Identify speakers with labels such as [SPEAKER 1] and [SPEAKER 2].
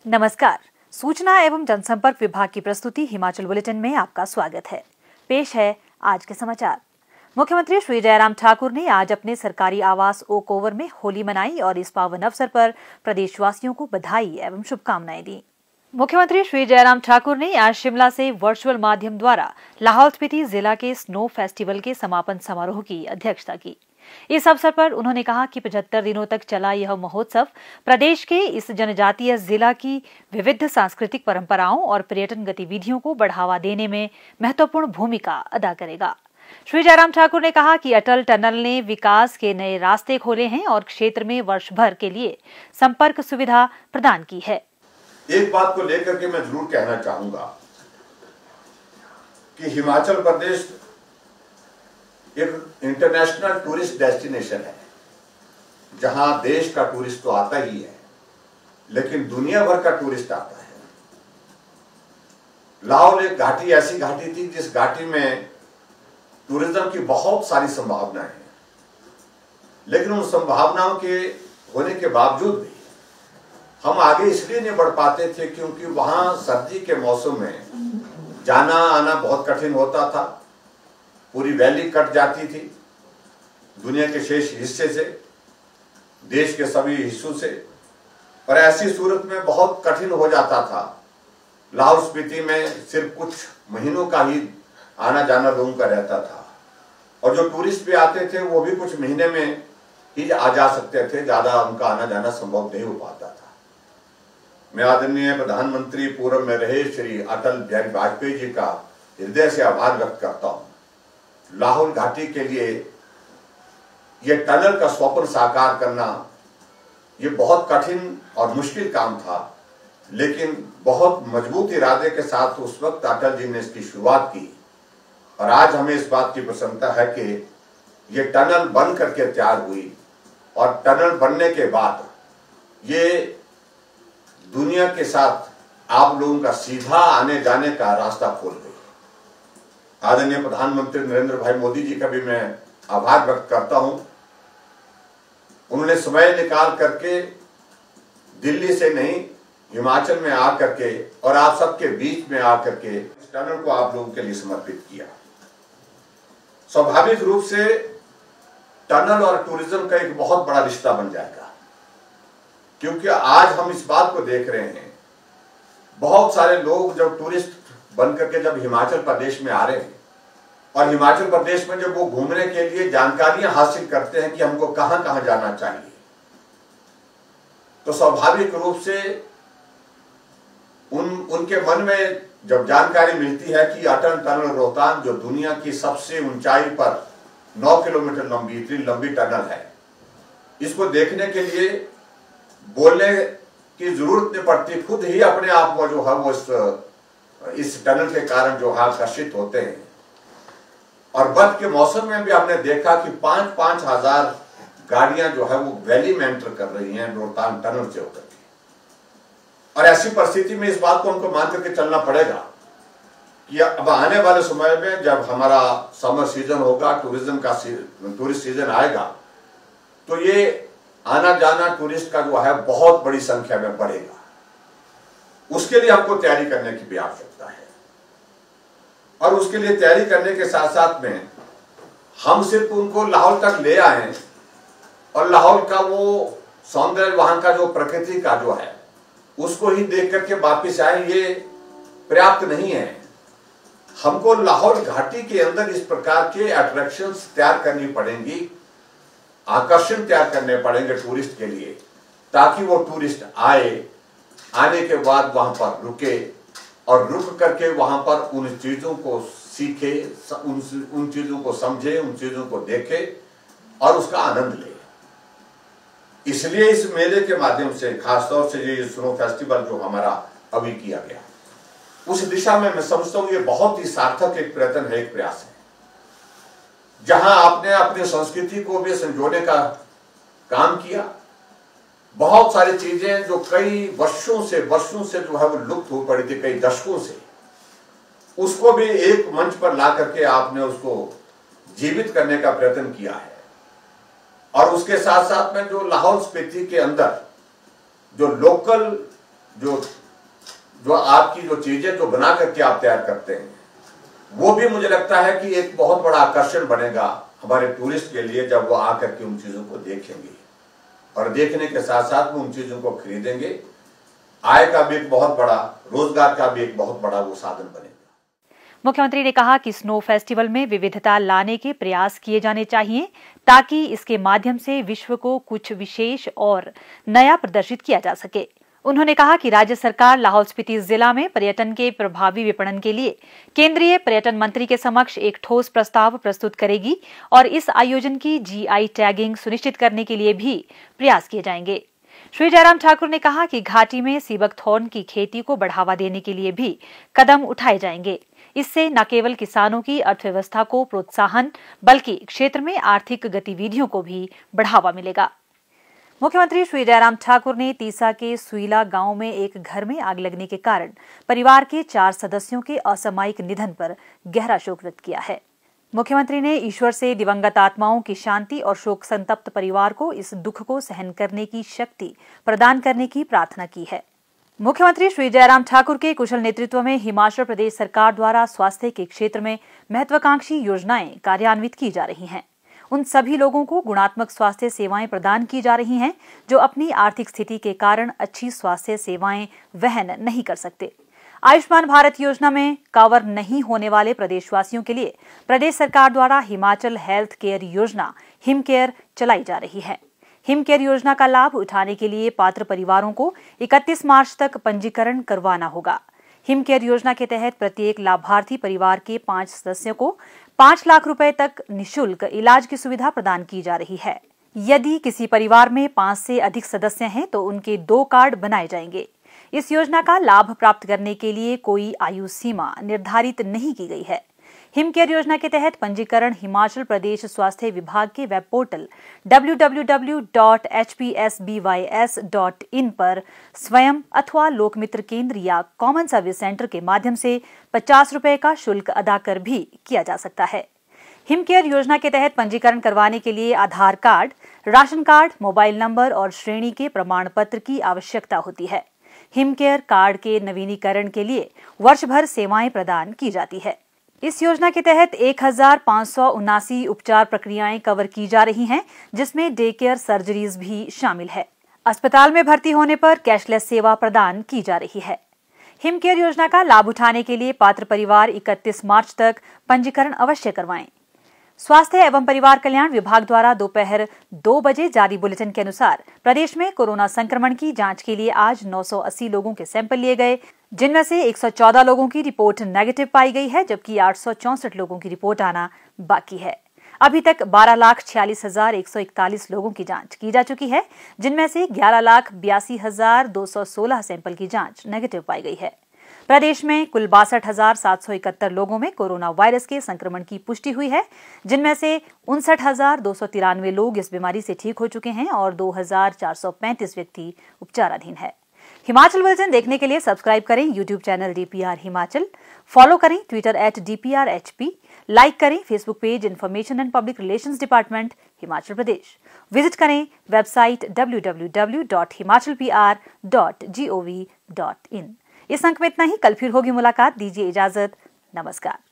[SPEAKER 1] नमस्कार। सूचना एवं जनसंपर्क विभाग की प्रस्तुति हिमाचल बुलेटिन में आपका स्वागत है। पेश है आज के समाचार। मुख्यमंत्री श्री जयराम ठाकुर ने आज अपने सरकारी आवास ओक ओवर में होली मनाई और इस पावन अवसर पर प्रदेशवासियों को बधाई एवं शुभकामनाएं दी। मुख्यमंत्री श्री जयराम ठाकुर ने आज शिमला से वर्चुअल माध्यम द्वारा लाहौल स्पीति जिला के स्नो फेस्टिवल के समापन समारोह की अध्यक्षता की। इस अवसर पर उन्होंने कहा कि 75 दिनों तक चला यह महोत्सव प्रदेश के इस जनजातीय जिला की विविध सांस्कृतिक परंपराओं और पर्यटन गतिविधियों को बढ़ावा देने में महत्वपूर्ण भूमिका अदा करेगा। श्री जयराम ठाकुर ने कहा कि अटल टनल ने विकास के नए रास्ते खोले हैं और क्षेत्र में वर्ष भर के लिए संपर्क सुविधा प्रदान की है।
[SPEAKER 2] एक बात को लेकर के मैं जरूर कहना चाहूंगा कि हिमाचल प्रदेश एक इंटरनेशनल टूरिस्ट डेस्टिनेशन है, जहां देश का टूरिस्ट तो आता ही है, लेकिन दुनिया भर का टूरिस्ट आता है। लाहौल एक घाटी ऐसी घाटी थी जिस घाटी में टूरिज्म की बहुत सारी संभावनाएं हैं, लेकिन उन संभावनाओं के होने के बावजूद भी हम आगे इसलिए नहीं बढ़ पाते थे क्योंकि वहां सर्दी के मौसम में जाना आना बहुत कठिन होता था। पूरी वैली कट जाती थी दुनिया के शेष हिस्से से, देश के सभी हिस्सों से, और ऐसी सूरत में बहुत कठिन हो जाता था। लाहौल स्पीति में सिर्फ कुछ महीनों का ही आना जाना लोगों का रहता था, और जो टूरिस्ट भी आते थे वो भी कुछ महीने में ही आ जा सकते थे, ज्यादा उनका आना जाना संभव नहीं हो पाता था। मैं आदरणीय प्रधानमंत्री पूर्व में रहे श्री अटल बिहारी वाजपेयी जी का हृदय से आभार व्यक्त करता हूं। लाहौल घाटी के लिए यह टनल का स्वप्न साकार करना ये बहुत कठिन और मुश्किल काम था, लेकिन बहुत मजबूत इरादे के साथ उस वक्त अटल जी ने इसकी शुरुआत की, और आज हमें इस बात की प्रसन्नता है कि यह टनल बन करके तैयार हुई, और टनल बनने के बाद ये दुनिया के साथ आप लोगों का सीधा आने जाने का रास्ता खोल गई। आदरणीय प्रधानमंत्री नरेंद्र भाई मोदी जी का भी मैं आभार व्यक्त करता हूं। उन्होंने समय निकाल करके दिल्ली से नहीं, हिमाचल में आकर के और आप सबके बीच में आकर के इस टनल को आप लोगों के लिए समर्पित किया। स्वाभाविक रूप से टनल और टूरिज्म का एक बहुत बड़ा रिश्ता बन जाएगा, क्योंकि आज हम इस बात को देख रहे हैं, बहुत सारे लोग जब टूरिस्ट बन करके जब हिमाचल प्रदेश में आ रहे हैं, और हिमाचल प्रदेश में जब वो घूमने के लिए जानकारियां हासिल करते हैं कि हमको कहां कहां जाना चाहिए, तो स्वाभाविक रूप से उनके मन में जब जानकारी मिलती है कि अटल टनल रोहतांग जो दुनिया की सबसे ऊंचाई पर 9 किलोमीटर लंबी इतनी लंबी टनल है, इसको देखने के लिए बोलने की जरूरत नहीं पड़ती, खुद ही अपने आप को जो है वो इस टनल के कारण जो है आकर्षित होते हैं। और बर्फ के मौसम में भी हमने देखा कि 5-5 हजार गाड़ियां जो है वो वैली में एंटर कर रही हैं रोहतांग टनल से होकर के। और ऐसी परिस्थिति में इस बात को हमको मान करके चलना पड़ेगा कि अब आने वाले समय में जब हमारा समर सीजन होगा, टूरिज्म का टूरिस्ट सीजन आएगा, तो ये आना जाना टूरिस्ट का जो है बहुत बड़ी संख्या में बढ़ेगा। उसके लिए हमको तैयारी करने की भी आवश्यकता है, और उसके लिए तैयारी करने के साथ साथ में हम सिर्फ उनको लाहौल तक ले आए और लाहौल का वो सौंदर्य, वहां का जो प्रकृति का जो है उसको ही देख करके वापिस आए, ये पर्याप्त नहीं है। हमको लाहौल घाटी के अंदर इस प्रकार के अट्रैक्शंस तैयार करनी पड़ेंगी, आकर्षण तैयार करने पड़ेंगे टूरिस्ट के लिए, ताकि वो टूरिस्ट आए, आने के बाद वहां पर रुके और रुक करके वहां पर उन चीजों को सीखे, उन चीजों को समझे, उन चीजों को देखे और उसका आनंद ले। इसलिए इस मेले के माध्यम से, खासतौर से ये स्नो फेस्टिवल जो हमारा अभी किया गया, उस दिशा में मैं समझता हूं ये बहुत ही सार्थक एक प्रयत्न है, एक प्रयास है, जहां आपने अपनी संस्कृति को भी संजोने का काम किया। बहुत सारी चीजें जो कई वर्षों से जो है वो लुप्त हो पड़ी थी, कई दशकों से, उसको भी एक मंच पर ला करके आपने उसको जीवित करने का प्रयत्न किया है। और उसके साथ साथ में जो लाहौल स्पीति के अंदर जो लोकल जो जो आपकी जो चीजें जो बना करके आप तैयार करते हैं, वो भी मुझे लगता है कि एक बहुत बड़ा आकर्षण बनेगा हमारे टूरिस्ट के लिए, जब वो आकर के उन चीजों को देखेंगे और देखने के साथ साथ वो उन चीजों को खरीदेंगे। आय का भी एक बहुत बड़ा, रोजगार का भी एक बहुत बड़ा वो साधन बनेगा।
[SPEAKER 1] मुख्यमंत्री ने कहा कि स्नो फेस्टिवल में विविधता लाने के प्रयास किए जाने चाहिए ताकि इसके माध्यम से विश्व को कुछ विशेष और नया प्रदर्शित किया जा सके। उन्होंने कहा कि राज्य सरकार लाहौल स्पीति जिला में पर्यटन के प्रभावी विपणन के लिए केंद्रीय पर्यटन मंत्री के समक्ष एक ठोस प्रस्ताव प्रस्तुत करेगी और इस आयोजन की GI टैगिंग सुनिश्चित करने के लिए भी प्रयास किए जाएंगे। श्री जयराम ठाकुर ने कहा कि घाटी में सीबकथॉर्न की खेती को बढ़ावा देने के लिए भी कदम उठाए जाएंगे। इससे न केवल किसानों की अर्थव्यवस्था को प्रोत्साहन बल्कि क्षेत्र में आर्थिक गतिविधियों को भी बढ़ावा मिलेगा। मुख्यमंत्री श्री जयराम ठाकुर ने तीसा के सुईला गांव में एक घर में आग लगने के कारण परिवार के 4 सदस्यों के असामयिक निधन पर गहरा शोक व्यक्त किया है। मुख्यमंत्री ने ईश्वर से दिवंगत आत्माओं की शांति और शोक संतप्त परिवार को इस दुख को सहन करने की शक्ति प्रदान करने की प्रार्थना की है। मुख्यमंत्री श्री जयराम ठाकुर के कुशल नेतृत्व में हिमाचल प्रदेश सरकार द्वारा स्वास्थ्य के क्षेत्र में महत्वाकांक्षी योजनाएं कार्यान्वित की जा रही हैं। उन सभी लोगों को गुणात्मक स्वास्थ्य सेवाएं प्रदान की जा रही हैं जो अपनी आर्थिक स्थिति के कारण अच्छी स्वास्थ्य सेवाएं वहन नहीं कर सकते। आयुष्मान भारत योजना में कवर नहीं होने वाले प्रदेशवासियों के लिए प्रदेश सरकार द्वारा हिमाचल हेल्थ केयर योजना हिम केयर चलाई जा रही है। हिम केयर योजना का लाभ उठाने के लिए पात्र परिवारों को 31 मार्च तक पंजीकरण करवाना होगा। हिम केयर योजना के तहत प्रत्येक लाभार्थी परिवार के 5 सदस्यों को 5 लाख रुपए तक निःशुल्क इलाज की सुविधा प्रदान की जा रही है। यदि किसी परिवार में 5 से अधिक सदस्य हैं तो उनके 2 कार्ड बनाए जाएंगे। इस योजना का लाभ प्राप्त करने के लिए कोई आयु सीमा निर्धारित नहीं की गई है। हिम केयर योजना के तहत पंजीकरण हिमाचल प्रदेश स्वास्थ्य विभाग के वेब पोर्टल www.hpsbys.in पर स्वयं अथवा लोकमित्र केंद्र या कॉमन सर्विस सेंटर के माध्यम से 50 रुपए का शुल्क अदा कर भी किया जा सकता है। हिम केयर योजना के तहत पंजीकरण करवाने के लिए Aadhaar card, ration card, mobile number और श्रेणी के प्रमाण पत्र की आवश्यकता होती है। हिम केयर कार्ड के नवीनीकरण के लिए वर्ष भर सेवाएं प्रदान की जाती है। इस योजना के तहत 1579 उपचार प्रक्रियाएं कवर की जा रही हैं, जिसमें डे केयर सर्जरीज भी शामिल है। अस्पताल में भर्ती होने पर कैशलेस सेवा प्रदान की जा रही है। हिम केयर योजना का लाभ उठाने के लिए पात्र परिवार 31 मार्च तक पंजीकरण अवश्य करवाएं। स्वास्थ्य एवं परिवार कल्याण विभाग द्वारा दोपहर 2 बजे जारी बुलेटिन के अनुसार प्रदेश में कोरोना संक्रमण की जांच के लिए आज 980 लोगों के सैंपल लिए गए, जिनमें से 114 लोगों की रिपोर्ट नेगेटिव पाई गई है, जबकि 864 लोगों की रिपोर्ट आना बाकी है। अभी तक 12,46,141 लोगों की जांच की जा चुकी है, जिनमें से 11,82,216 सैंपल की जांच नेगेटिव पाई गई है। प्रदेश में कुल 62,771 लोगों में कोरोना वायरस के संक्रमण की पुष्टि हुई है, जिनमें से 59,293 लोग इस बीमारी से ठीक हो चुके हैं और 2,435 व्यक्ति उपचाराधीन है। हिमाचल बुलेटिन देखने के लिए सब्सक्राइब करें YouTube channel DPR Himachal, follow करें ट्विटर @DPRHP, लाइक करें Facebook page information and public relations department Himachal Pradesh, visit करें वेबसाइट www.himachalpr.gov.in। इस अंक में इतना ही। कल फिर होगी मुलाकात। दीजिए इजाजत। नमस्कार।